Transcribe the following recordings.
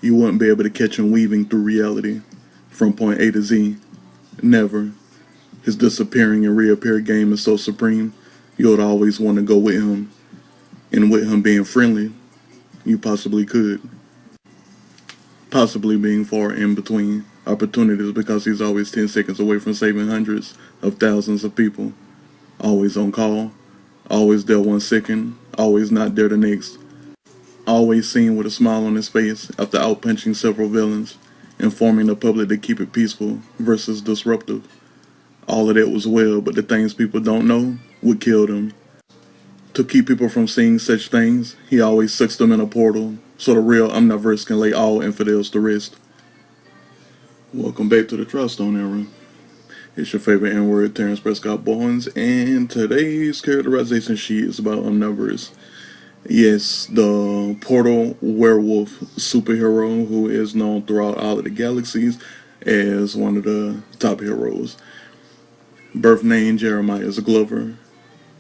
You wouldn't be able to catch him weaving through reality from point A to Z. Never. His disappearing and reappear game is so supreme, you would always want to go with him. And with him being friendly, you possibly could. Possibly being far in between opportunities because he's always 10 seconds away from saving hundreds of thousands of people. Always on call, always there 1 second, always not there the next. Always seen with a smile on his face after outpunching several villains, informing the public to keep it peaceful versus disruptive. All of that was well, but the things people don't know would kill them. To keep people from seeing such things, he always sucks them in a portal, so the real Omniverse can lay all infidels to rest. Welcome back to the Truststone Era. It's your favorite N-word, Terrence Prescott Bowens, and today's characterization sheet is about Omniverse. Yes, the portal werewolf superhero who is known throughout all of the galaxies as one of the top heroes. Birth name Jeremiah Glover.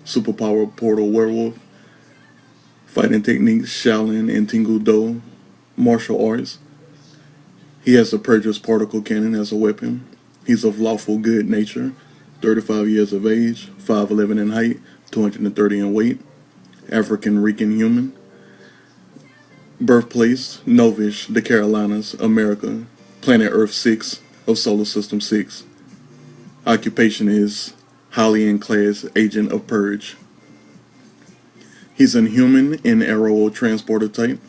Superpower portal werewolf. Fighting techniques Shaolin and Tingu Do. Martial arts. He has a purchased particle cannon as a weapon. He's of lawful good nature. 35 years of age. 5'11 in height. 230 in weight. African Rican human. Birthplace Novish, the Carolinas, America. Planet Earth 6 of Solar System 6. Occupation is Hylian class agent of Purge. He's an human in aero transporter type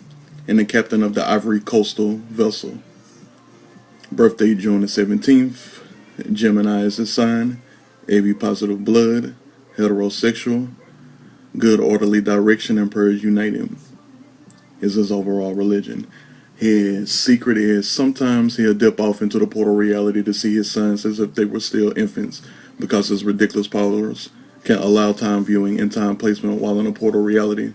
and the captain of the Ivory Coastal vessel. Birthday June the 17th. Gemini is his sign. AB positive blood. Heterosexual. Good orderly direction and Purge united is his overall religion. His secret is sometimes he'll dip off into the portal reality to see his sons as if they were still infants because his ridiculous powers can allow time viewing and time placement while in a portal reality.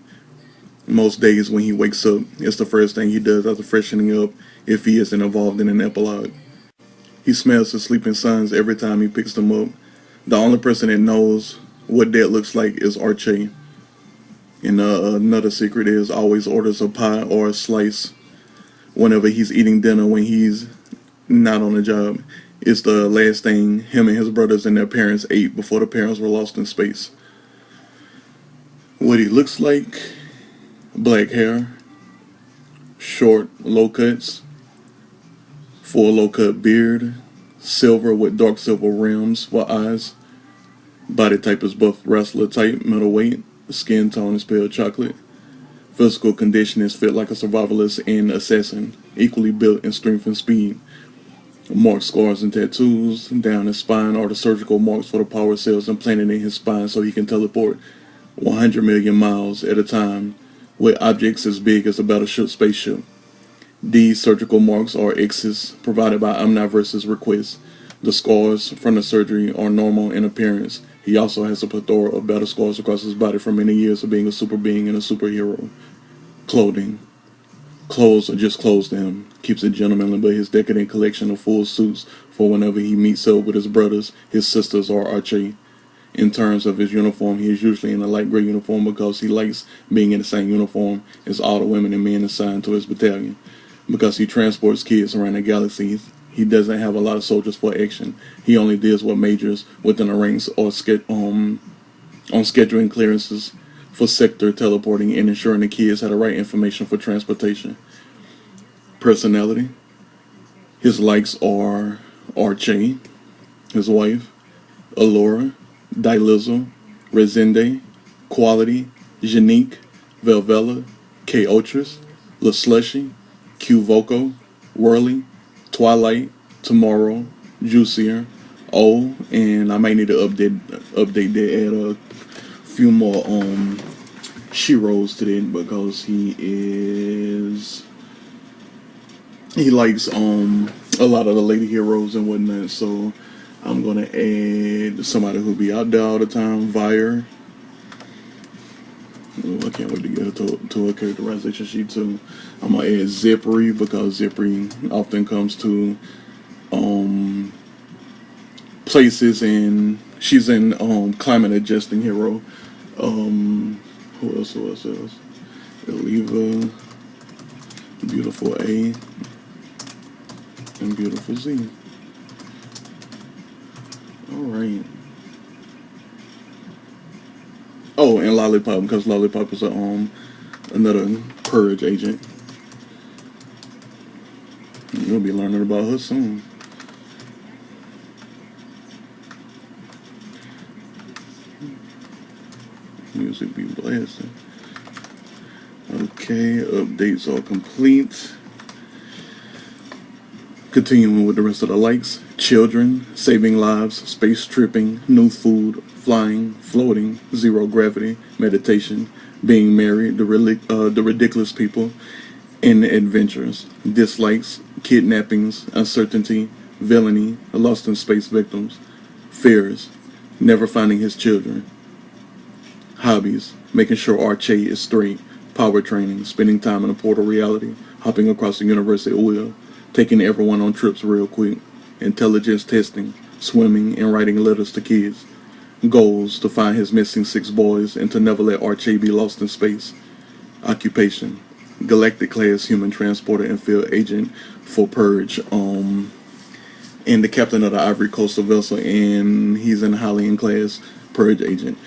Most days when he wakes up, it's the first thing he does after freshening up if he isn't involved in an epilogue. He smells his sleeping sons every time he picks them up. The only person that knows what that looks like is Archie. And another secret is always orders a pie or a slice whenever he's eating dinner when he's not on the job. It's the last thing him and his brothers and their parents ate before the parents were lost in space. What he looks like: black hair, short low cuts, full low cut beard, silver with dark silver rims for eyes. Body type is buff wrestler type, middleweight. Skin tone is pale chocolate. Physical condition is fit like a survivalist and assassin, equally built in strength and speed. Marks, scars, and tattoos down his spine are the surgical marks for the power cells implanted in his spine so he can teleport 100 million miles at a time with objects as big as a battleship spaceship. These surgical marks are X's provided by Omniverse's request. The scars from the surgery are normal in appearance. He also has a plethora of battle scars across his body from many years of being a super being and a superhero. Clothing. Clothes are just clothes to him. Keeps it gentlemanly, but his decadent collection of full suits for whenever he meets up with his brothers, his sisters, or Archie. In terms of his uniform, he is usually in a light gray uniform because he likes being in the same uniform as all the women and men assigned to his battalion. Because he transports kids around the galaxy, he doesn't have a lot of soldiers for action. He only deals with majors within the ranks or on scheduling clearances for sector teleporting and ensuring the kids have the right information for transportation. Personality. His likes are Archie, his wife, Allura, Dilizzle, Resende, Quality, Janique, Velvela, K. Otris, La Slushy, Q Voco, Whirly, Twilight, Tomorrow, Juicier, O, and I might need to update that, add a few more Shiros to that because he likes a lot of the lady heroes and whatnot, so I'm gonna add somebody who'll be out there all the time, Vire. Ooh, I can't wait to get her to a characterization sheet too. I'm gonna add Zipri because Zipri often comes to places and she's in climate adjusting hero. Who else? Eliva, beautiful A. and beautiful Z. Alright. Oh, and Lollipop, because Lollipop is another purge agent. You'll be learning about her soon. Music be blasting. Okay, updates are complete. Continuing with the rest of the likes. Children, saving lives, space tripping, new food, flying, floating, zero gravity, meditation, being married, the ridiculous people, and adventures. Dislikes, kidnappings, uncertainty, villainy, lost in space victims, fears, never finding his children. Hobbies, making sure Archie is straight, power training, spending time in a portal reality, hopping across the universe at will, taking everyone on trips real quick, intelligence testing, swimming, and writing letters to kids. Goals, to find his missing 6 boys and to never let Archie be lost in space. Occupation, galactic class human transporter and field agent for Purge, and the captain of the Ivory Coastal vessel, and he's in Hylian class Purge agent.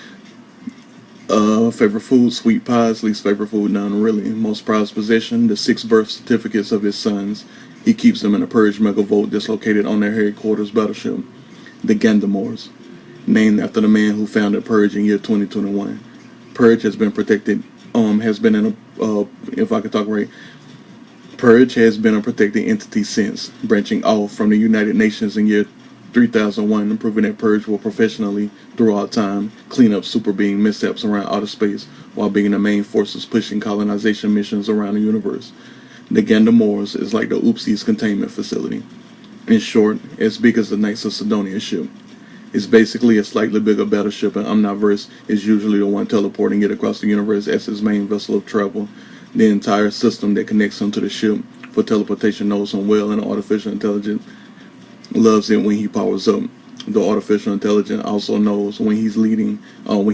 Favorite food, sweet pies. Least favorite food, none really. Most prized possession, the 6 birth certificates of his sons. He keeps them in a Purge megavolt dislocated on their headquarters battleship. The Gandamors, named after the man who founded Purge in year 2021. Purge has been protected, has been in a, if I could talk right, Purge has been a protected entity since, branching off from the United Nations in year 3001 and proving that Purge will professionally, throughout time, clean up super being mishaps around outer space while being the main forces pushing colonization missions around the universe. The Gandamors is like the Oopsies containment facility. In short, as big as the Knights of Sidonia ship. It's basically a slightly bigger battleship, and Omniverse is usually the one teleporting it across the universe as his main vessel of travel. The entire system that connects him to the ship for teleportation knows him well, and artificial intelligence loves it when he powers up. The artificial intelligence also knows when he's when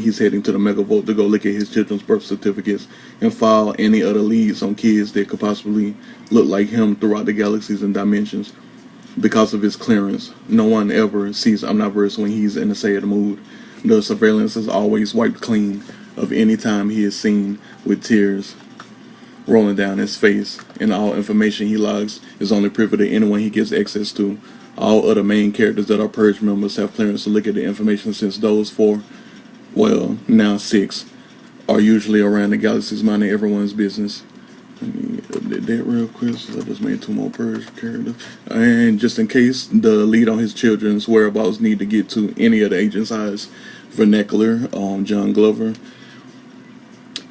he's heading to the megavolt to go look at his children's birth certificates and file any other leads on kids that could possibly look like him throughout the galaxies and dimensions. Because of his clearance, no one ever sees Omniverse when he's in a sad mood. The surveillance is always wiped clean of any time he is seen with tears rolling down his face, and all information he logs is only privy to anyone he gets access to. All other main characters that are Purge members have clearance to look at the information, since those 4, well, now 6, are usually around the galaxies minding everyone's business. Let me update that real quick, so I just made 2 more Purge characters. And just in case, the lead on his children's whereabouts need to get to any of the agent's eyes. Vernacular, John Glover.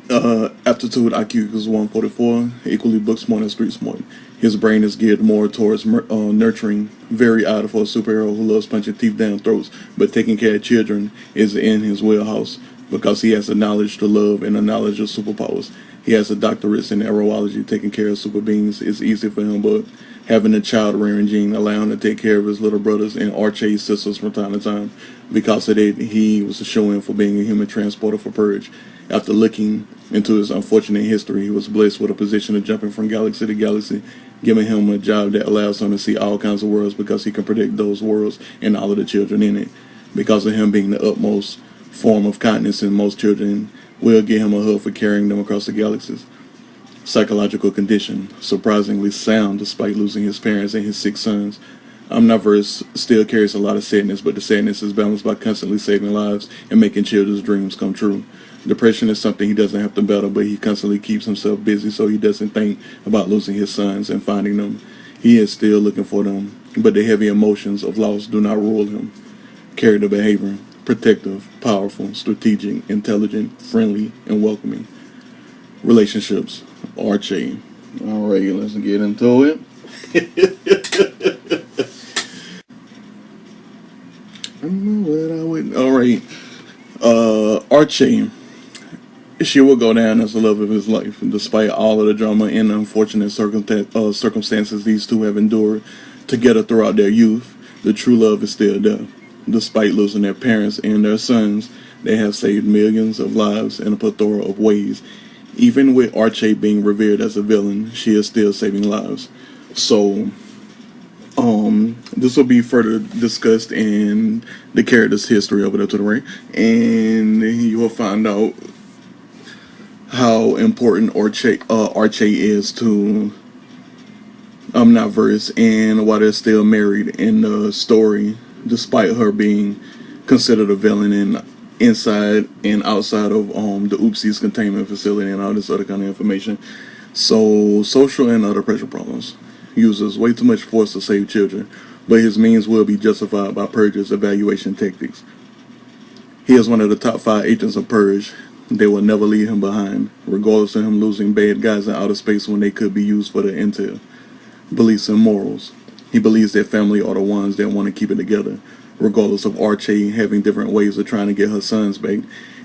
Aptitude IQ equals 144, equally book smart and street smart. His brain is geared more towards nurturing, very odd for a superhero who loves punching teeth down throats, but taking care of children is in his wheelhouse because he has the knowledge to love and the knowledge of superpowers. He has a doctorate in aerology. Taking care of super beings is easy for him, but having a child rearing gene allow him to take care of his little brothers and Archie's sisters from time to time. Because of that, he was a show-in for being a human transporter for Purge. After looking into his unfortunate history, he was blessed with a position of jumping from galaxy to galaxy, giving him a job that allows him to see all kinds of worlds because he can predict those worlds and all of the children in it. Because of him being the utmost form of kindness, and most children will give him a hug for carrying them across the galaxies. Psychological condition, surprisingly sound despite losing his parents and his 6 sons. Omniverse still carries a lot of sadness, but the sadness is balanced by constantly saving lives and making children's dreams come true. Depression is something he doesn't have to battle, but he constantly keeps himself busy so he doesn't think about losing his sons and finding them. He is still looking for them, but the heavy emotions of loss do not rule him. Character behavior, protective, powerful, strategic, intelligent, friendly, and welcoming. Relationships, Archie. Alright, let's get into it. I don't know what I would. Alright. Archie. She will go down as the love of his life, despite all of the drama and unfortunate circumstances these two have endured together throughout their youth. The true love is still there. Despite losing their parents and their sons, they have saved millions of lives in a plethora of ways. Even with Archie being revered as a villain, she is still saving lives. So, This will be further discussed in the character's history over there to the right, and you will find out how important Arche is to Omniverse and why they're still married in the story, despite her being considered a villain in inside and outside of the Oopsies containment facility and all this other kind of information. So, social and other pressure problems. Uses way too much force to save children, but his means will be justified by Purge's evaluation tactics. He is one of the top 5 agents of Purge. They will never leave him behind, regardless of him losing bad guys in outer space when they could be used for the intel. Beliefs and morals. He believes that family are the ones that want to keep it together, regardless of Archie having different ways of trying to get her sons back.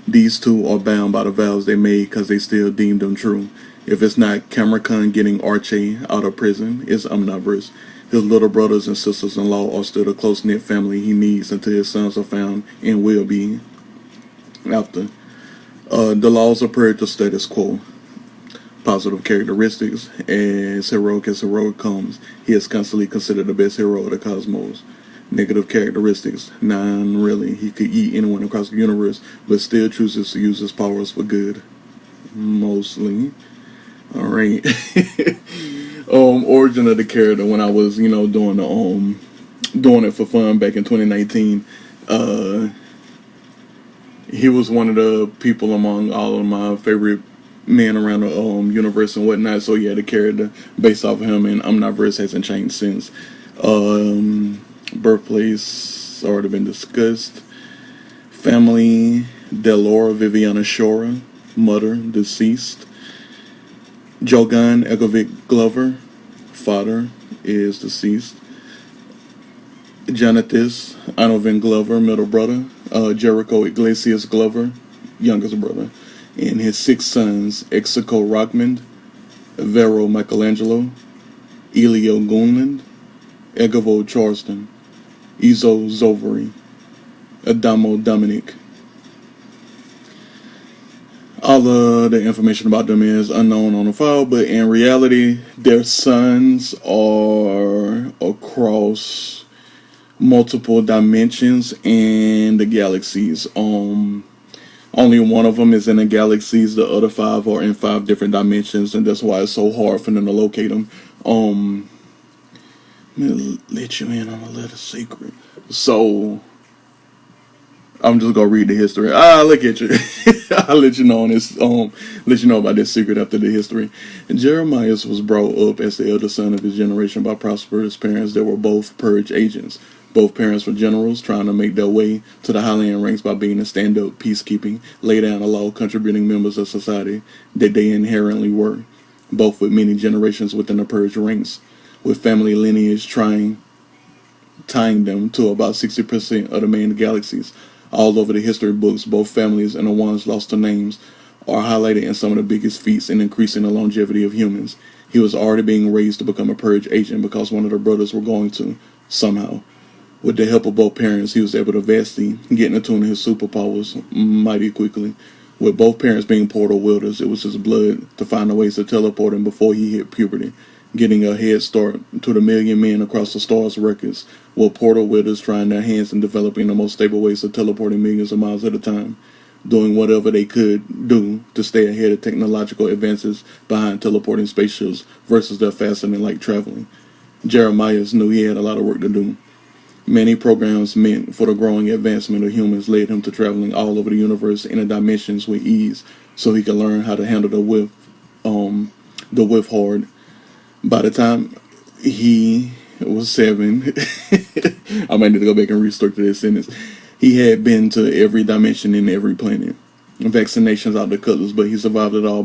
These two are bound by the vows they made because they still deemed them true. If it's not Cameron getting Archie out of prison, it's Omniverse. His little brothers and sisters-in-law are still the close-knit family he needs until his sons are found and will be after. The laws of Purge the status quo. Positive characteristics. As heroic comes, he is constantly considered the best hero of the cosmos. Negative characteristics. None really. He could eat anyone across the universe, but still chooses to use his powers for good. Mostly. Alright. Origin of the character when I was, doing it for fun back in 2019. He was one of the people among all of my favorite men around the universe and whatnot. So yeah, the character based off of him and Omniverse hasn't changed since. Birthplace already been discussed. Family: Delora Viviana Shora, mother deceased. Jogan Egovic Glover, father is deceased. Jonathas Anovan Glover, middle brother. Jericho Iglesias Glover, youngest brother. And his 6 sons: Execo Rockmond, Vero Michelangelo, Elio Gunland, Egavo Charleston, Izo Zoveri, Adamo Dominic. All of the information about them is unknown on the file, but in reality, their sons are across multiple dimensions and the galaxies. Only one of them is in the galaxies. The other 5 are in 5 different dimensions, and that's why it's so hard for them to locate them. Let me let you in on a little secret. So, I'm just gonna read the history. Look at you. I'll let you know on this. Let you know about this secret after the history. And Jeremiah was brought up as the elder son of his generation by prosperous parents that were both Purge agents. Both parents were generals trying to make their way to the Highland ranks by being in stand-up peacekeeping, lay down the law, contributing members of society that they inherently were. Both with many generations within the Purge ranks, with family lineage tying them to about 60% of the main galaxies. All over the history books, both families and the ones lost to names are highlighted in some of the biggest feats in increasing the longevity of humans. He was already being raised to become a Purge agent because one of the brothers were going to, somehow. With the help of both parents, he was able to vastly get in tune to his superpowers mighty quickly. With both parents being portal wielders, it was his blood to find the ways to teleport him before he hit puberty, getting a head start to the million men across the stars records, with portal wielders trying their hands in developing the most stable ways of teleporting millions of miles at a time, doing whatever they could do to stay ahead of technological advances behind teleporting spaceships versus their faster than light traveling. Jeremiah knew he had a lot of work to do. Many programs meant for the growing advancement of humans led him to traveling all over the universe in the dimensions with ease, so he could learn how to handle the whiff hard. By the time he was 7, I might need to go back and restructure this sentence. He had been to every dimension in every planet. Vaccinations out the cutlass, but he survived it all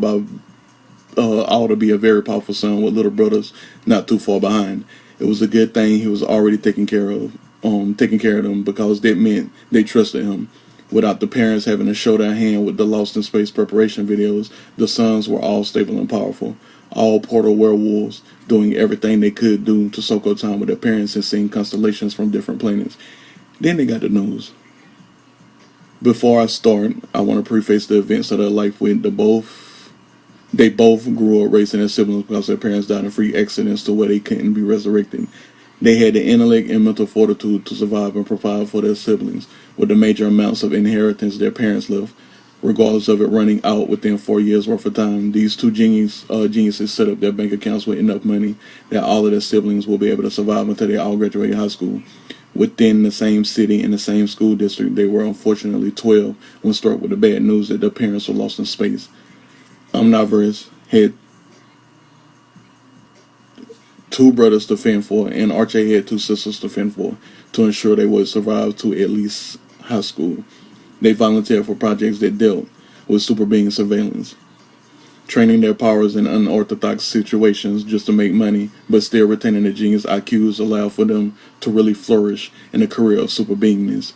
to be a very powerful son with little brothers not too far behind. It was a good thing he was already taking care of them because that meant they trusted him. Without the parents having to show their hand with the Lost in Space preparation videos, the sons were all stable and powerful. All portal werewolves doing everything they could do to soak up time with their parents and seeing constellations from different planets. Then they got the news. Before I start, I want to preface the events of their life with they both grew up raising their siblings because their parents died in freak accidents to where they couldn't be resurrected. They had the intellect and mental fortitude to survive and provide for their siblings with the major amounts of inheritance their parents left, regardless of it running out within 4 years worth of time. These two geniuses set up their bank accounts with enough money that all of their siblings will be able to survive until they all graduate high school. Within the same city in the same school district, they were unfortunately 12 when struck with the bad news that their parents were lost in space. Omniverse had two brothers to fend for, and Archie had two sisters to fend for to ensure they would survive to at least high school. They volunteered for projects that dealt with super being surveillance, training their powers in unorthodox situations just to make money, but still retaining their genius IQs allowed for them to really flourish in a career of super beingness.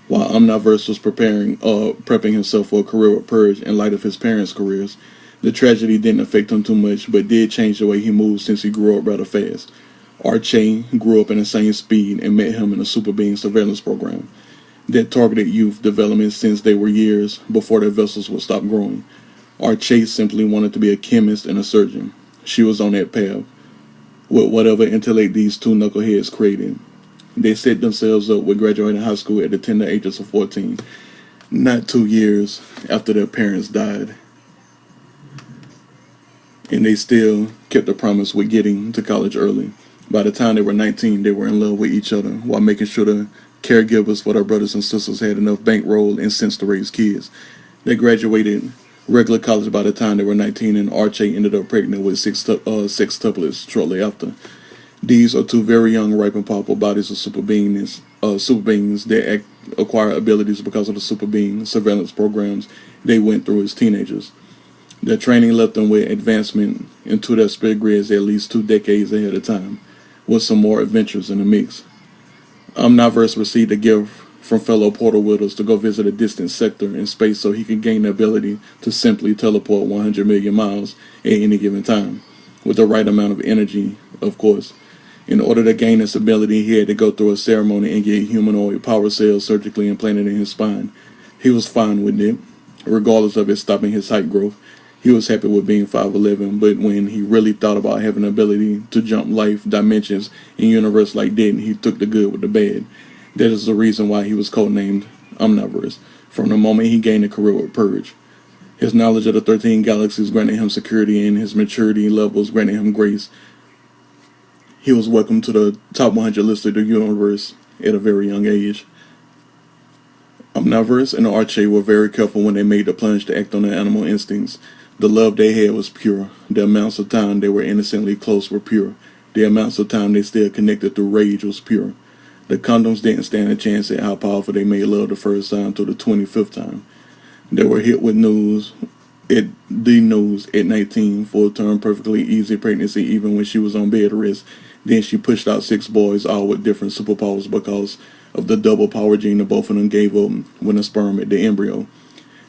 While Omniverse was prepping himself for a career with Purge in light of his parents' careers, the tragedy didn't affect him too much, but did change the way he moved since he grew up rather fast. Archie grew up in the same speed and met him in a super being surveillance program that targeted youth development since they were years before their vessels would stop growing. Archie simply wanted to be a chemist and a surgeon. She was on that path, with whatever intellect these two knuckleheads created. They set themselves up with graduating high school at the tender ages of 14, not 2 years after their parents died. And they still kept the promise with getting to college early. By the time they were 19, they were in love with each other while making sure the caregivers for their brothers and sisters had enough bankroll and sense to raise kids. They graduated regular college by the time they were 19, and Archie ended up pregnant with sextuplets shortly after. These are two very young, ripe, and powerful bodies of super beings that acquire abilities because of the super being surveillance programs they went through as teenagers. Their training left them with advancement into their spirit grids at least 2 decades ahead of time, with some more adventures in the mix. Omniverse received a gift from fellow portal wielders to go visit a distant sector in space so he could gain the ability to simply teleport 100 million miles at any given time, with the right amount of energy, of course. In order to gain this ability, he had to go through a ceremony and get humanoid power cells surgically implanted in his spine. He was fine with it, regardless of it stopping his height growth. He was happy with being 5'11", but when he really thought about having the ability to jump life, dimensions, and universe like that, he took the good with the bad. That is the reason why he was codenamed Omniverse, from the moment he gained a career with Purge. His knowledge of the 13 galaxies granted him security, and his maturity levels granted him grace. He was welcomed to the top 100 list of the universe at a very young age. Omniverse and Archie were very careful when they made the plunge to act on their animal instincts. The love they had was pure. The amounts of time they were innocently close were pure. The amounts of time they still connected through rage was pure. The condoms didn't stand a chance at how powerful they made love the first time to the 25th time. They were hit with news at 19, full-term, perfectly easy pregnancy even when she was on bed rest. Then she pushed out 6 boys, all with different superpowers because of the double power gene that both of them gave up when the sperm met the embryo.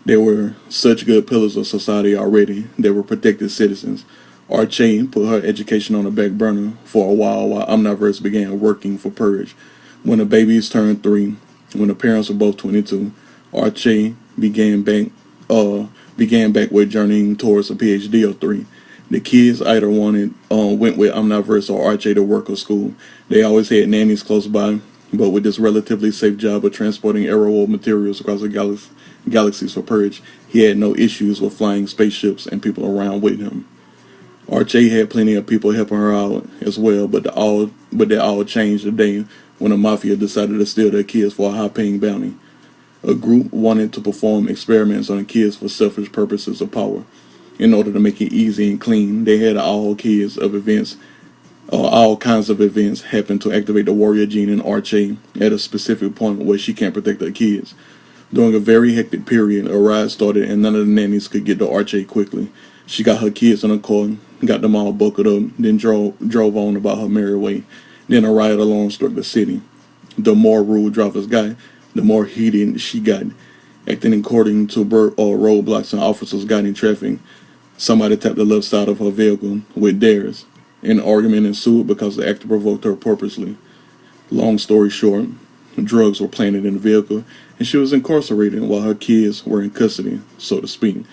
They were such good pillars of society already. They were protected citizens. Archie put her education on the back burner for a while Omniverse began working for Purge. When the babies turned 3, when the parents were both 22, Archie began back with journeying towards a PhD of 3. The kids either went with Omniverse or Archie to work or school. They always had nannies close by, but with this relatively safe job of transporting arrow materials across the galaxies for Purge, he had no issues with flying spaceships and people around with him. Archie had plenty of people helping her out as well, but that all changed the day when the Mafia decided to steal their kids for a high-paying bounty. A group wanted to perform experiments on the kids for selfish purposes of power. In order to make it easy and clean, they had all kinds of events happen to activate the warrior gene in Archie at a specific point where she can't protect her kids. During a very hectic period, a riot started and none of the nannies could get to Archie quickly. She got her kids in a car, got them all buckled up, then drove on about her merry way. Then a riot alarm struck the city. The more rude drivers got, the more heated she got. Acting according to roadblocks and officers guiding traffic, somebody tapped the left side of her vehicle with theirs. An argument ensued because the actor provoked her purposely. Long story short, drugs were planted in the vehicle, and she was incarcerated while her kids were in custody, so to speak.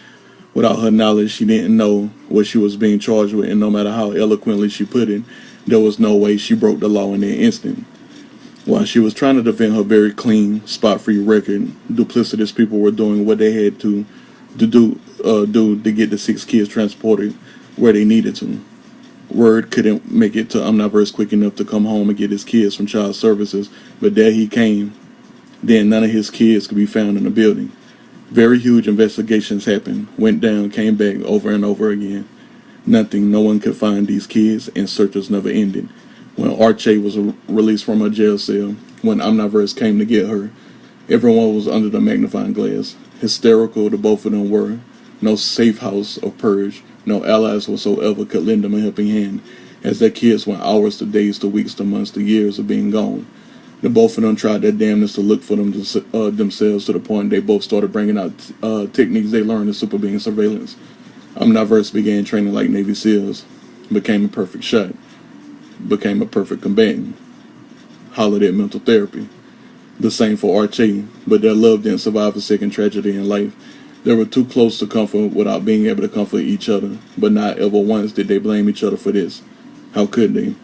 Without her knowledge, she didn't know what she was being charged with, and no matter how eloquently she put it, There was no way she broke the law in that instant. While she was trying to defend her very clean, spot-free record, duplicitous people were doing what they had to do to get the 6 kids transported where they needed to. Word couldn't make it to Omniverse quick enough to come home and get his kids from child services, but there he came. Then none of his kids could be found in the building. Very huge investigations happened, went down, came back over and over again. Nothing, no one could find these kids, and searches never ended. When Archie was released from her jail cell, when Omniverse came to get her, everyone was under the magnifying glass. Hysterical the both of them were. No safe house of purge, no allies whatsoever could lend them a helping hand, as their kids went hours to days to weeks to months to years of being gone. The both of them tried their damnedest to look for them themselves to the point they both started bringing out techniques they learned in super being surveillance. Omniverse began training like Navy SEALs, became a perfect shot, became a perfect combatant, hollered at mental therapy. The same for Archie, but their love didn't survive a second tragedy in life. They were too close to comfort without being able to comfort each other, but not ever once did they blame each other for this. How could they?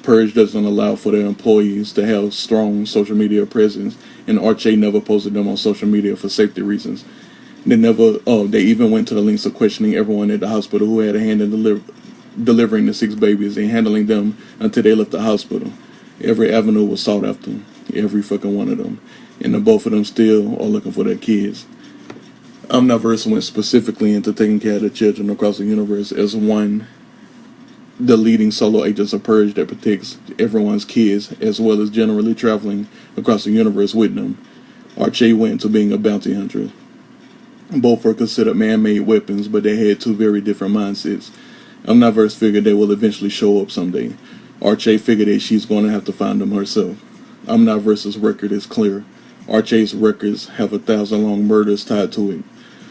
Purge doesn't allow for their employees to have strong social media presence, and Archie never posted them on social media for safety reasons. They even went to the lengths of questioning everyone at the hospital who had a hand in delivering the 6 babies and handling them until they left the hospital. Every avenue was sought after, every fucking one of them, and the both of them still are looking for their kids. Omniverse went specifically into taking care of the children across the universe as the leading solo agents of Purge that protects everyone's kids, as well as generally traveling across the universe with them. Archie went into being a bounty hunter. Both were considered man-made weapons, but they had 2 very different mindsets. Omniverse figured they will eventually show up someday. Archie figured that she's going to have to find them herself. Omniverse's record is clear. Archie's records have 1,000-long murders tied to it.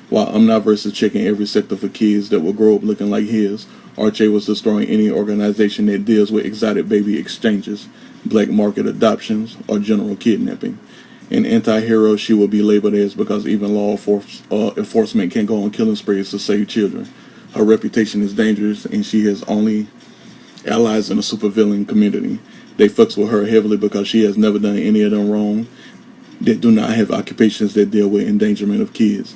While Omniverse is checking every sector for kids that will grow up looking like his, Archie was destroying any organization that deals with exotic baby exchanges, black market adoptions, or general kidnapping. An anti-hero she will be labeled as because even law enforcement can't go on killing sprees to save children. Her reputation is dangerous, and she has only allies in the supervillain community. They fucks with her heavily because she has never done any of them wrong, that do not have occupations that deal with endangerment of kids.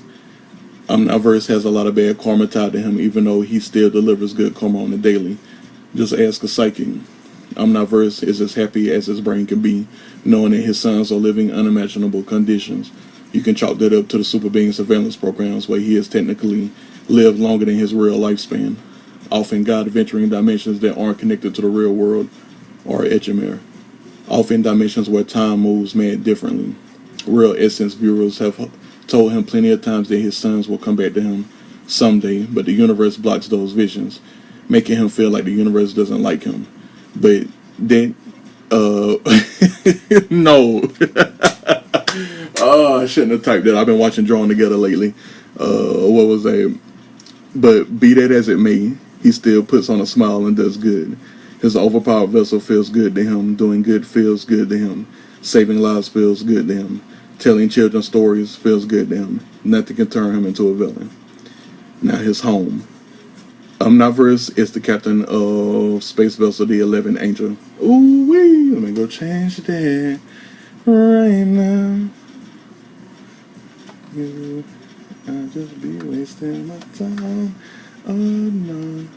Omniverse has a lot of bad karma tied to him, even though he still delivers good karma on the daily. Just ask a psychic. Omniverse is as happy as his brain can be, knowing that his sons are living unimaginable conditions. You can chalk that up to the super being surveillance programs, where he has technically lived longer than his real lifespan, often God-venturing dimensions that aren't connected to the real world or Etchemer, often dimensions where time moves mad differently. Real Essence viewers have told him plenty of times that his sons will come back to him someday, but the universe blocks those visions, making him feel like the universe doesn't like him. But then, no. Oh, I shouldn't have typed that. I've been watching Drawn Together lately. What was that? But be that as it may, he still puts on a smile and does good. His overpowered vessel feels good to him. Doing good feels good to him. Saving lives feels good to him. Telling children stories feels good to him. Nothing can turn him into a villain. Now his home. Omniverse is the captain of space vessel the 11 Angel. Ooh wee! Let me go change that right now. I just be wasting my time. Oh no.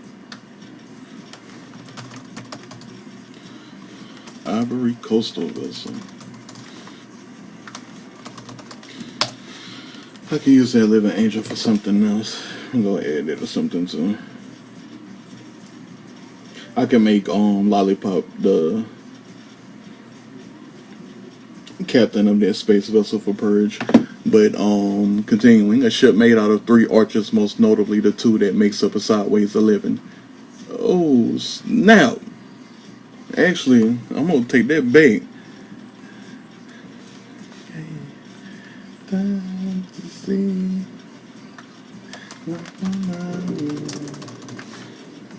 Ivory Coastal vessel. I can use that living angel for something else. I'm gonna add it or something too. I can make Lollipop the captain of that space vessel for Purge. But continuing, a ship made out of 3 archers, most notably the 2 that makes up a sideways 11. Oh snap! Actually, I'm gonna take that back. Time to see.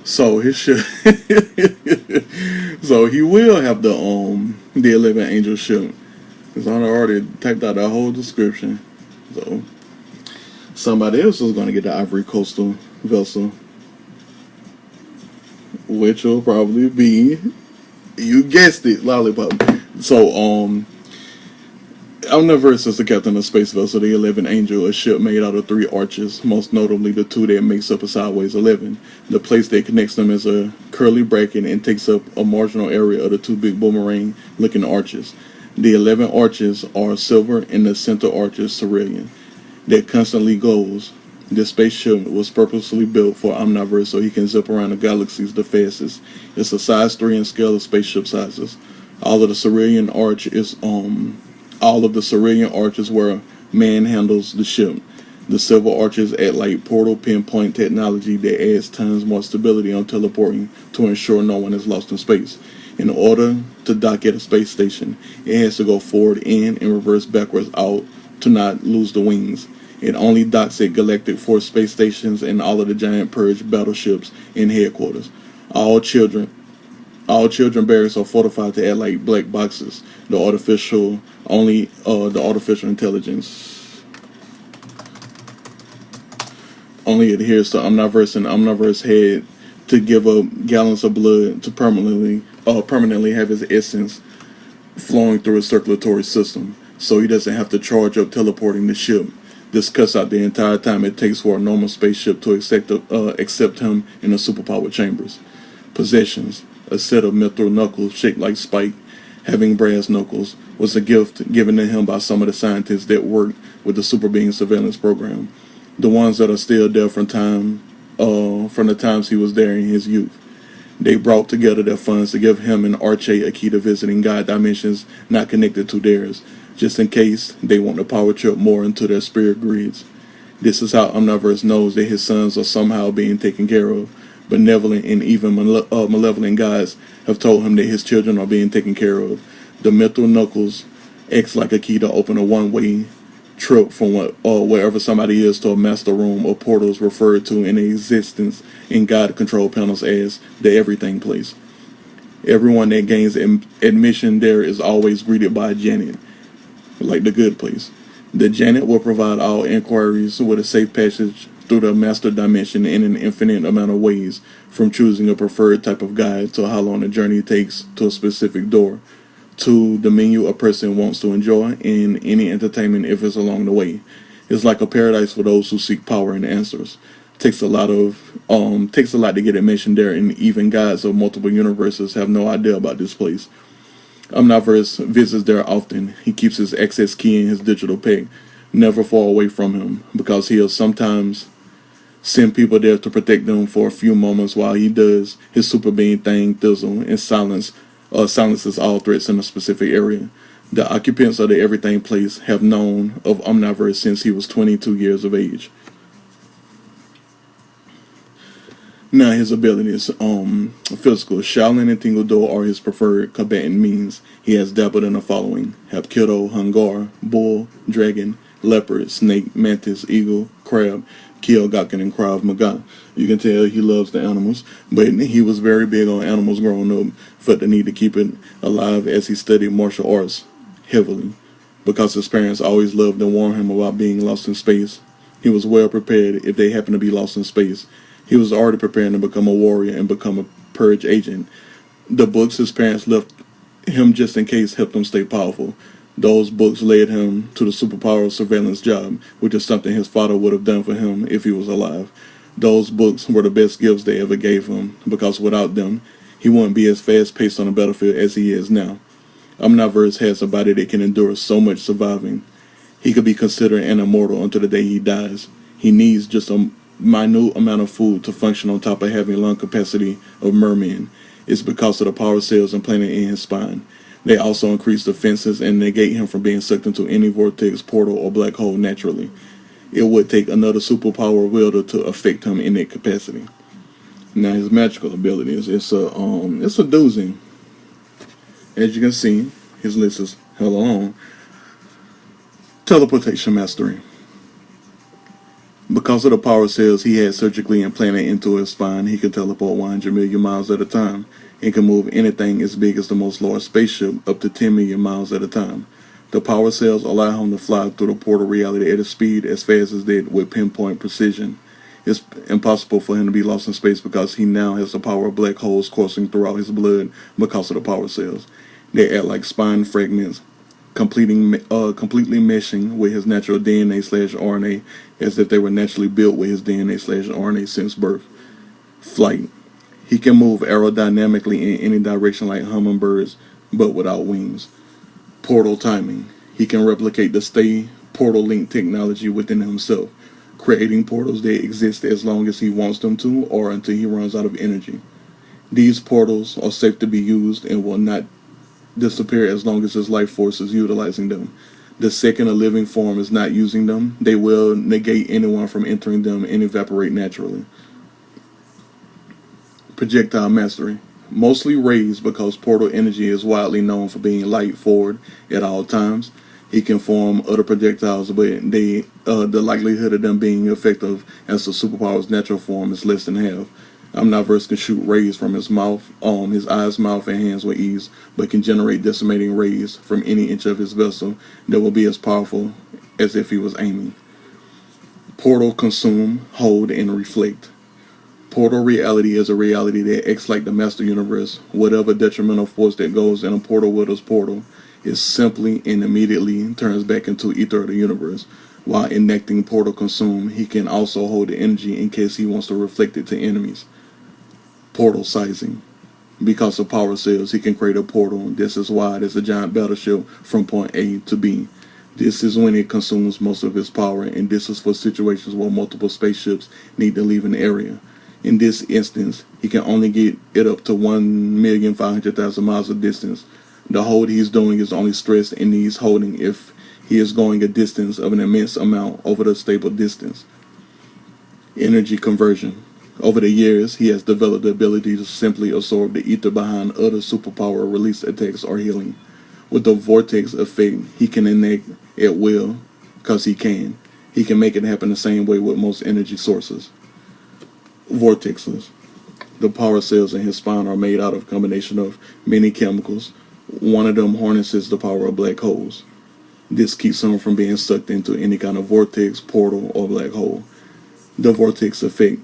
So his ship. So he will have the 11 Angel ship. Because I already typed out that whole description. So somebody else is gonna get the Ivory Coastal vessel. which will probably be, you guessed it, Lollipop. So, Omniverse is the captain of space vessel, the 11 Angel, a ship made out of 3 arches, most notably the two that makes up a sideways 11. The place that connects them is a curly bracket and takes up a marginal area of the two big boomerang-looking arches. The 11 arches are silver and the center arch is cerulean, that constantly glows. This spaceship was purposely built for Omniverse so he can zip around the galaxies the fastest. It's a size 3 in scale of spaceship sizes. All of the cerulean arch is all of the cerulean arches where man handles the ship. The silver arches act like portal pinpoint technology that adds tons more stability on teleporting to ensure no one is lost in space. In order to dock at a space station, it has to go forward in and reverse backwards out to not lose the wings. It only docks at Galactic Force space stations and all of the giant purge battleships in headquarters. All children all children barracks are fortified to act like black boxes. The artificial intelligence only adheres to Omniverse, and Omniverse had to give up gallons of blood to permanently have his essence flowing through his circulatory system, so he doesn't have to charge up teleporting the ship. This cuts out the entire time it takes for a normal spaceship to accept him in the superpowered chambers. Possessions: a set of mithril knuckles shaped like Spike, having brass knuckles, was a gift given to him by some of the scientists that worked with the Super Being surveillance program, the ones that are still there from the times he was there in his youth. They brought together their funds to give him and Arche a key to visiting God dimensions not connected to theirs, just in case they want to power trip more into their spirit grids. This is how Omniverse knows that his sons are somehow being taken care of. Benevolent and even malevolent gods have told him that his children are being taken care of. The mithril knuckles acts like a key to open a one-way trip from wherever somebody is to a master room or portals referred to in existence in God control panels as the everything place. Everyone that gains admission there is always greeted by a Janet, like the good place. The Janet will provide all inquiries with a safe passage through the master dimension in an infinite amount of ways, from choosing a preferred type of guide to how long the journey takes to a specific door, to the menu a person wants to enjoy, and any entertainment if it's along the way. It's like a paradise for those who seek power and answers. Takes a lot to get admission there, and even gods of multiple universes have no idea about this place. Omniverse visits there often. He keeps his access key in his digital pack, never far away from him, because he'll sometimes send people there to protect them for a few moments while he does his super being thing thizzle and silences all threats in a specific area. The occupants of the everything place have known of Omniverse since he was 22 years of age. Now his abilities, physical. Shaolin and Tingle Do are his preferred combatant means. He has dabbled in the following: Hapkido, Hungar, Bull, Dragon, Leopard, Snake, Mantis, Eagle, Crab, Kyogaken, and Krav Maga. You can tell he loves the animals, but he was very big on animals growing up, felt the need to keep it alive as he studied martial arts heavily. Because his parents always loved and warned him about being lost in space, he was well prepared if they happened to be lost in space. He was already preparing to become a warrior and become a purge agent. The books his parents left him just in case helped him stay powerful. Those books led him to the superpower surveillance job, which is something his father would have done for him if he was alive. Those books were the best gifts they ever gave him, because without them, he wouldn't be as fast-paced on the battlefield as he is now. Omniverse has a body that can endure so much surviving. He could be considered an immortal until the day he dies. He needs just a minute amount of food to function on top of having lung capacity of mermen. It's because of the power cells implanted in his spine. They also increase defenses and negate him from being sucked into any vortex, portal, or black hole naturally. It would take another superpower wielder to affect him in that capacity. Now his magical abilities, it's a doozy. As you can see, his list is hella long. Teleportation mastery. Because of the power cells he had surgically implanted into his spine, he can teleport 100 million miles at a time and can move anything as big as the most large spaceship up to 10 million miles at a time. The power cells allow him to fly through the portal reality at a speed as fast as that with pinpoint precision. It's impossible for him to be lost in space because he now has the power of black holes coursing throughout his blood because of the power cells. They act like spine fragments, completely meshing with his natural DNA/RNA as if they were naturally built with his DNA/RNA since birth. Flight. He can move aerodynamically in any direction like hummingbirds, but without wings. Portal timing. He can replicate the stay portal link technology within himself, creating portals that exist as long as he wants them to or until he runs out of energy. These portals are safe to be used and will not disappear as long as his life force is utilizing them. The second a living form is not using them, they will negate anyone from entering them and evaporate naturally. Projectile mastery. Mostly raised because portal energy is widely known for being light forward at all times. He can form other projectiles, but the likelihood of them being effective as a superpower's natural form is less than half. Omniverse can shoot rays from his mouth, his eyes, mouth, and hands with ease, but can generate decimating rays from any inch of his vessel that will be as powerful as if he was aiming. Portal consume, hold, and reflect. Portal reality is a reality that acts like the master universe. Whatever detrimental force that goes in a portal widow's portal is simply and immediately turns back into ether of the universe. While enacting portal consume, he can also hold the energy in case he wants to reflect it to enemies. Portal sizing. Because of power cells, he can create a portal that's as wide as a giant battleship from point A to B. This is when it consumes most of its power, and this is for situations where multiple spaceships need to leave an area. In this instance, he can only get it up to 1,500,000 miles of distance. The hold he's doing is only stressed and needs holding if he is going a distance of an immense amount over the stable distance. Energy conversion. Over the years, he has developed the ability to simply absorb the ether behind other superpower release attacks or healing. With the vortex effect, he can enact at will, because he can. He can make it happen the same way with most energy sources. Vortexes. The power cells in his spine are made out of a combination of many chemicals. One of them harnesses the power of black holes. This keeps him from being sucked into any kind of vortex, portal, or black hole. The vortex effect.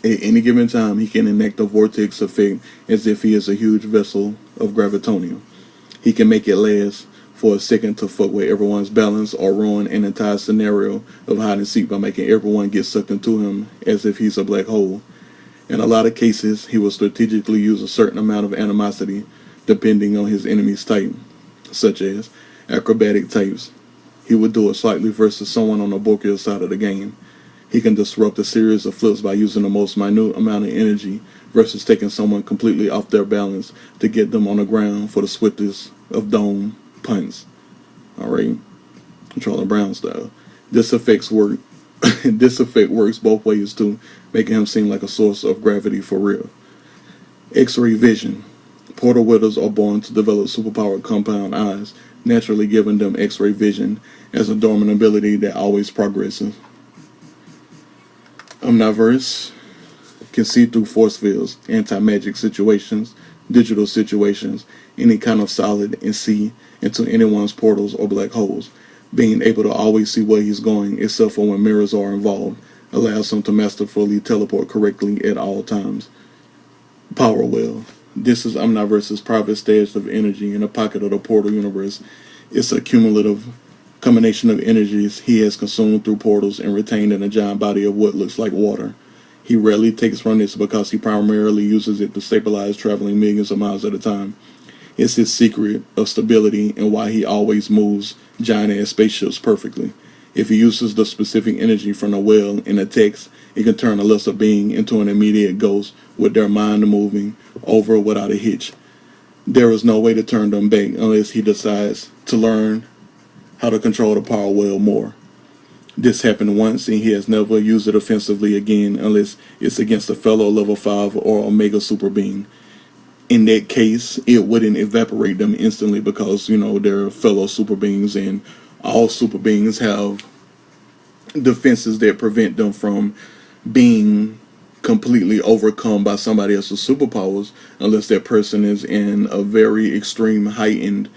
At any given time, he can enact the vortex effect as if he is a huge vessel of gravitonium. He can make it last for a second to fuck with everyone's balance or ruin an entire scenario of hide and seek by making everyone get sucked into him as if he's a black hole. In a lot of cases, he will strategically use a certain amount of animosity depending on his enemy's type, such as acrobatic types. He would do it slightly versus someone on the bulkier side of the game. He can disrupt a series of flips by using the most minute amount of energy versus taking someone completely off their balance to get them on the ground for the swiftest of dome punts. Alright? Charlie Brown style. This effect works both ways too, making him seem like a source of gravity for real. X-ray vision. Portal widows are born to develop superpowered compound eyes, naturally giving them X-ray vision as a dormant ability that always progresses. Omniverse can see through force fields, anti-magic situations, digital situations, any kind of solid, and see into anyone's portals or black holes. Being able to always see where he's going, except for when mirrors are involved, allows him to masterfully teleport correctly at all times. Power well. This is Omniverse's private stash of energy in a pocket of the portal universe. It's a cumulative combination of energies he has consumed through portals and retained in a giant body of what looks like water. He rarely takes from this because he primarily uses it to stabilize traveling millions of miles at a time. It's his secret of stability and why he always moves giant-ass spaceships perfectly. If he uses the specific energy from the well in a text, it can turn a lesser being into an immediate ghost with their mind moving over without a hitch. There is no way to turn them back unless he decides to learn how to control the power well more. This happened once and he has never used it offensively again unless it's against a fellow level 5 or Omega super being. In that case, it wouldn't evaporate them instantly because, they're fellow super beings and all super beings have defenses that prevent them from being completely overcome by somebody else's superpowers unless that person is in a very extreme heightened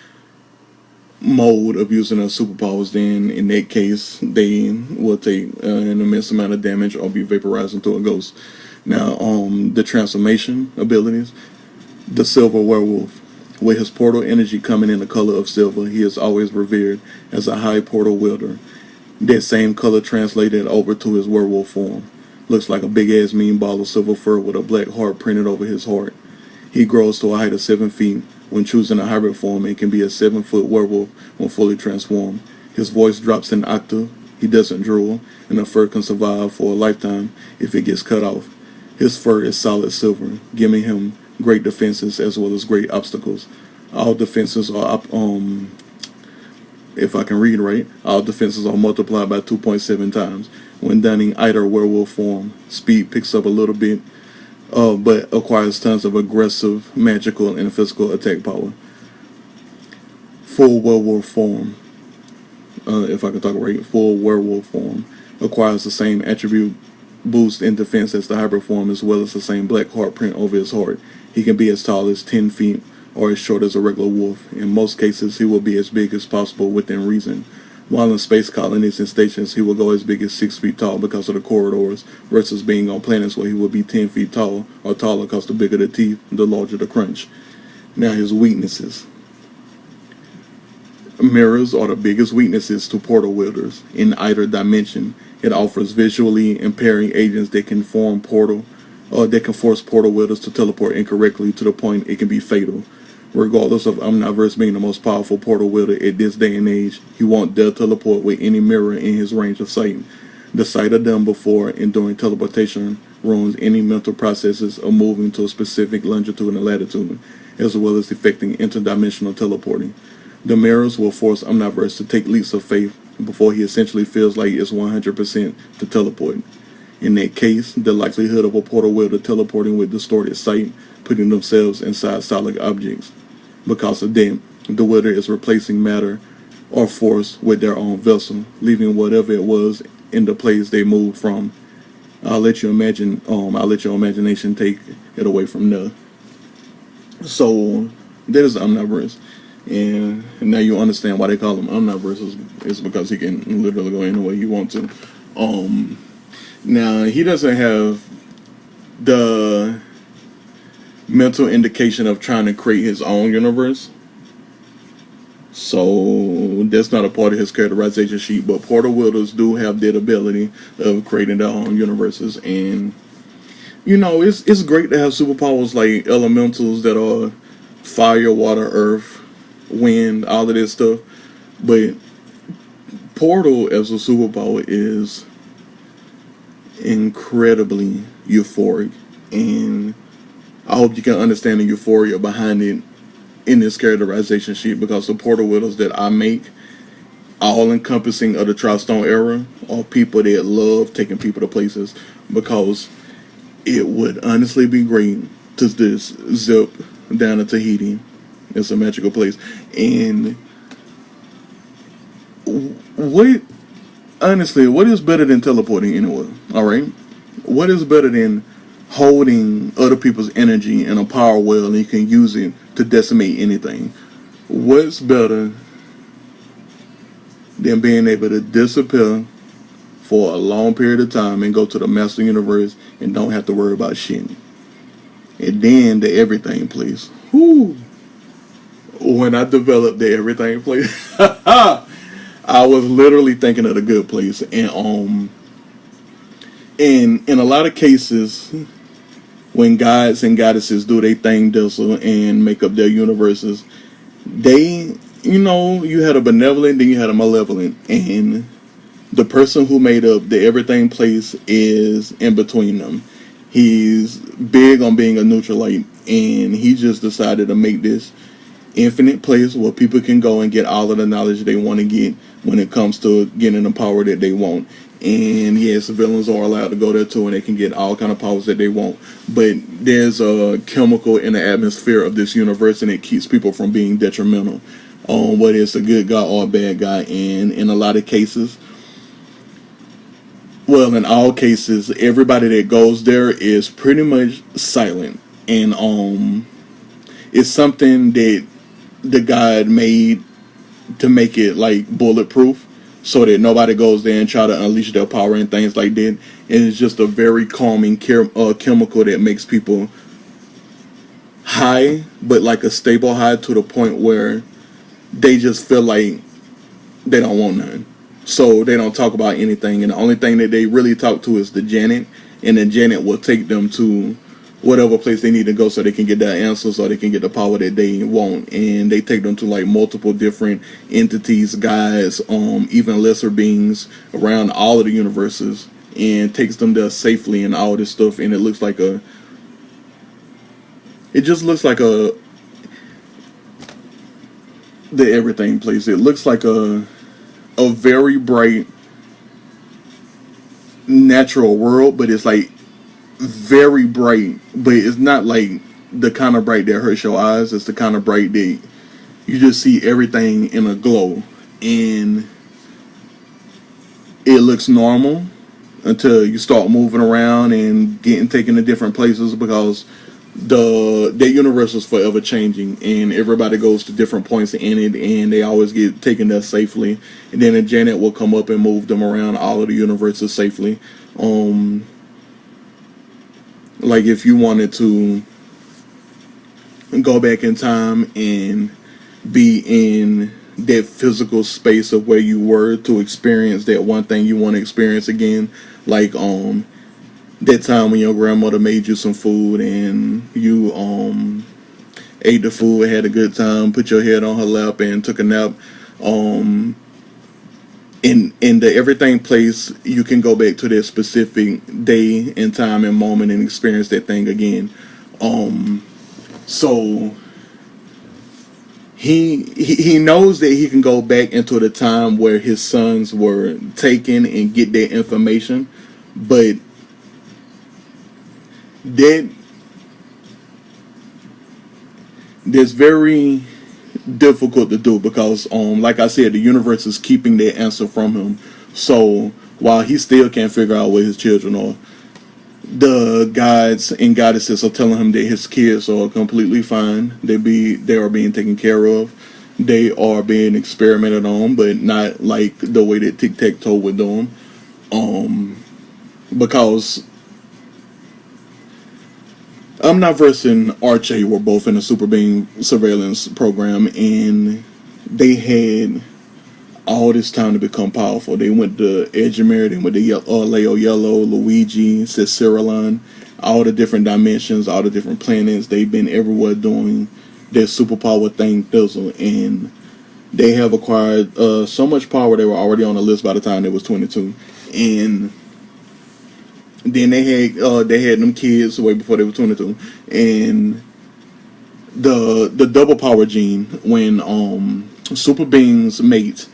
mode of using their superpowers, then in that case they will take an immense amount of damage or be vaporized into a ghost. Now, the transformation abilities, the Silver Werewolf. With his portal energy coming in the color of silver, he is always revered as a high portal wielder. That same color translated over to his werewolf form. Looks like a big ass mean ball of silver fur with a black heart printed over his heart. He grows to a height of 7 feet when choosing a hybrid form and can be a 7-foot werewolf when fully transformed. His voice drops an octave, he doesn't drool, and the fur can survive for a lifetime if it gets cut off. His fur is solid silver, giving him great defenses as well as great obstacles. All defenses are if I can read right, all defenses are multiplied by 2.7 times. When donning either werewolf form, speed picks up a little bit, but acquires tons of aggressive, magical, and physical attack power. Full werewolf form, if I can talk right, full werewolf form acquires the same attribute boost in defense as the hybrid form, as well as the same black heart print over his heart. He can be as tall as 10 feet or as short as a regular wolf. In most cases, he will be as big as possible within reason. While in space colonies and stations, he will go as big as 6 feet tall because of the corridors, versus being on planets where he will be 10 feet tall or taller because the bigger the teeth, the larger the crunch. Now, his weaknesses. Mirrors are the biggest weaknesses to portal wielders in either dimension. It offers visually impairing agents that can force portal wielders to teleport incorrectly to the point it can be fatal. Regardless of Omniverse being the most powerful portal wielder at this day and age, he won't dare teleport with any mirror in his range of sight. The sight of them before and during teleportation ruins any mental processes of moving to a specific longitude and latitude, as well as affecting interdimensional teleporting. The mirrors will force Omniverse to take leaps of faith before he essentially feels like it's 100% to teleport. In that case, the likelihood of a portal wielder teleporting with distorted sight, putting themselves inside solid objects. Because of that, the wielder is replacing matter or force with their own vessel, leaving whatever it was in the place they moved from. I'll let your imagination take it away from there. So that is Omniverse. And now you understand why they call him Omniverse, is because he can literally go any way he wants to. Now, he doesn't have the mental indication of trying to create his own universe, so that's not a part of his characterization sheet. But portal wielders do have that ability of creating their own universes, and it's great to have superpowers like elementals that are fire, water, earth, wind, all of this stuff. But portal as a superpower is incredibly euphoric, and I hope you can understand the euphoria behind it in this characterization sheet, because the portal wielders that I make, all encompassing of the Tri-Stone era, are people that love taking people to places, because it would honestly be great to just zip down to Tahiti. It's a magical place. And what is better than teleporting anywhere? Alright? What is better than holding other people's energy in a power well and you can use it to decimate anything? What's better than being able to disappear for a long period of time and go to the master universe and don't have to worry about shit? And then the everything place. Whoo! When I developed the everything place, I was literally thinking of the good place. And in a lot of cases, when gods and goddesses do their thing, Dizzle, and make up their universes, they, you had a benevolent, then you had a malevolent, and the person who made up the everything place is in between them. He's big on being a neutralite, and he just decided to make this infinite place where people can go and get all of the knowledge they want to get when it comes to getting the power that they want. And yes, villains are allowed to go there too, and they can get all kind of powers that they want. But there's a chemical in the atmosphere of this universe, and it keeps people from being detrimental on whether it's a good guy or a bad guy. And in a lot of cases, well, in all cases, everybody that goes there is pretty much silent, and it's something that the God made to make it like bulletproof, so that nobody goes there and try to unleash their power and things like that. And it's just a very calming chemical that makes people high, but like a stable high, to the point where they just feel like they don't want none. So they don't talk about anything, and the only thing that they really talk to is the Janet, and then Janet will take them to whatever place they need to go so they can get their answers, or they can get the power that they want. And they take them to like multiple different entities, guys, even lesser beings around all of the universes, and takes them there safely and all this stuff. And it just looks like the everything place. It looks like a very bright natural world, but it's like very bright, but it's not like the kind of bright that hurts your eyes. It's the kind of bright that you just see everything in a glow, and it looks normal until you start moving around and getting taken to different places, because the universe is forever changing, and everybody goes to different points in it, and they always get taken there safely. And then a Janet will come up and move them around all of the universes safely. Like if you wanted to go back in time and be in that physical space of where you were to experience that one thing you want to experience again, like that time when your grandmother made you some food and you ate the food, had a good time, put your head on her lap and took a nap. In the everything place, you can go back to that specific day and time and moment and experience that thing again. So he knows that he can go back into the time where his sons were taken and get that information, but that's very difficult to do, because like I said, the universe is keeping that answer from him. So while he still can't figure out where his children are, the gods and goddesses are telling him that his kids are completely fine. They are being taken care of. They are being experimented on, but not like the way that tic-tac-toe would do them. Because Omniverse and Archie were both in a super being surveillance program, and they had all this time to become powerful. They went to Edgemere, they went to Leo Yellow, Luigi, Cicerolon, all the different dimensions, all the different planets. They've been everywhere doing their superpower thing, Thizzle, and they have acquired so much power. They were already on the list by the time they was 22, and then they had them kids way before they were 22, and the double power gene, when super beings mate,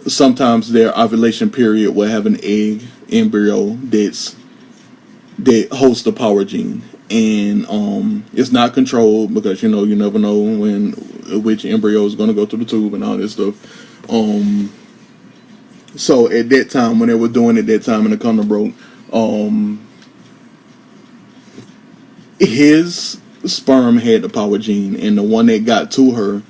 sometimes their ovulation period will have an egg embryo that hosts the power gene, and it's not controlled, because you never know which embryo is going to go through the tube and all this stuff. So at that time, when they were doing it, that time in the condom broke, his sperm had the power gene, and the one that got to her,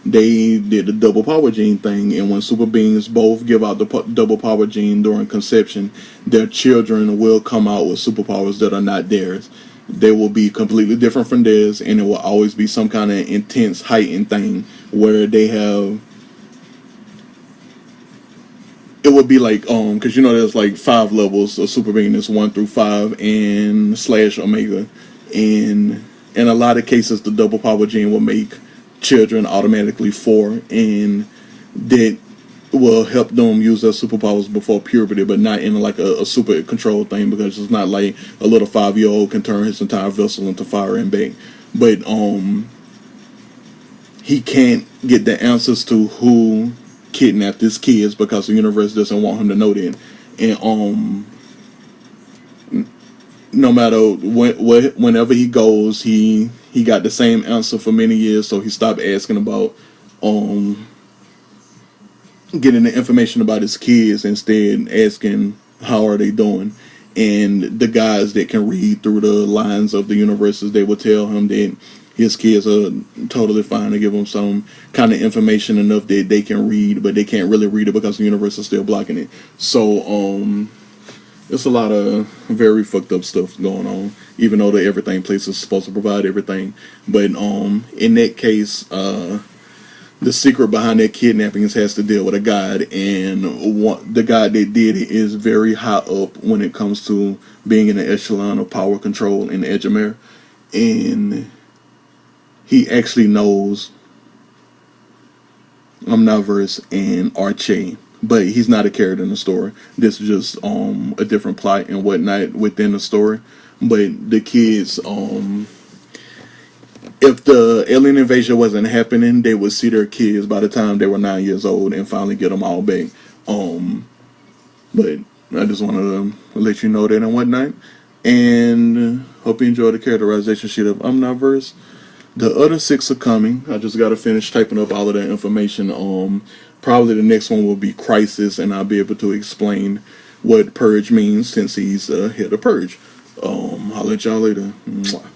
they did the double power gene thing. And when super beings both give out the double power gene during conception, their children will come out with superpowers that are not theirs. They will be completely different from theirs, and it will always be some kind of intense heightened thing where they have. It would be like because there's like 5 levels of super being. There's 1 through 5 and / omega, and in a lot of cases the double power gene will make children automatically 4, and that will help them use their superpowers before puberty, but not in like a super control thing, because it's not like a little 5-year-old can turn his entire vessel into fire and back. But he can't get the answers to who kidnapped his kids, because the universe doesn't want him to know that. And no matter whenever he goes, he got the same answer for many years, so he stopped asking about getting the information about his kids, instead asking how are they doing. And the guys that can read through the lines of the universes, they will tell him that his kids are totally fine to give them some kind of information enough that they can read, but they can't really read it because the universe is still blocking it. So there's a lot of very fucked up stuff going on, even though the everything place is supposed to provide everything. But in that case, the secret behind that kidnapping has to deal with a god, and the god that did it is very high up when it comes to being in the echelon of power control in Edgemere, and he actually knows Omniverse and Archie, but he's not a character in the story. This is just a different plot and whatnot within the story. But the kids, if the alien invasion wasn't happening, they would see their kids by the time they were 9 years old and finally get them all back. But I just wanted to let you know that and whatnot. And hope you enjoy the characterization sheet of Omniverse. The other 6 are coming. I just got to finish typing up all of that information. Probably the next one will be Crisis, and I'll be able to explain what Purge means since he's here to Purge. I'll let y'all later. Mwah.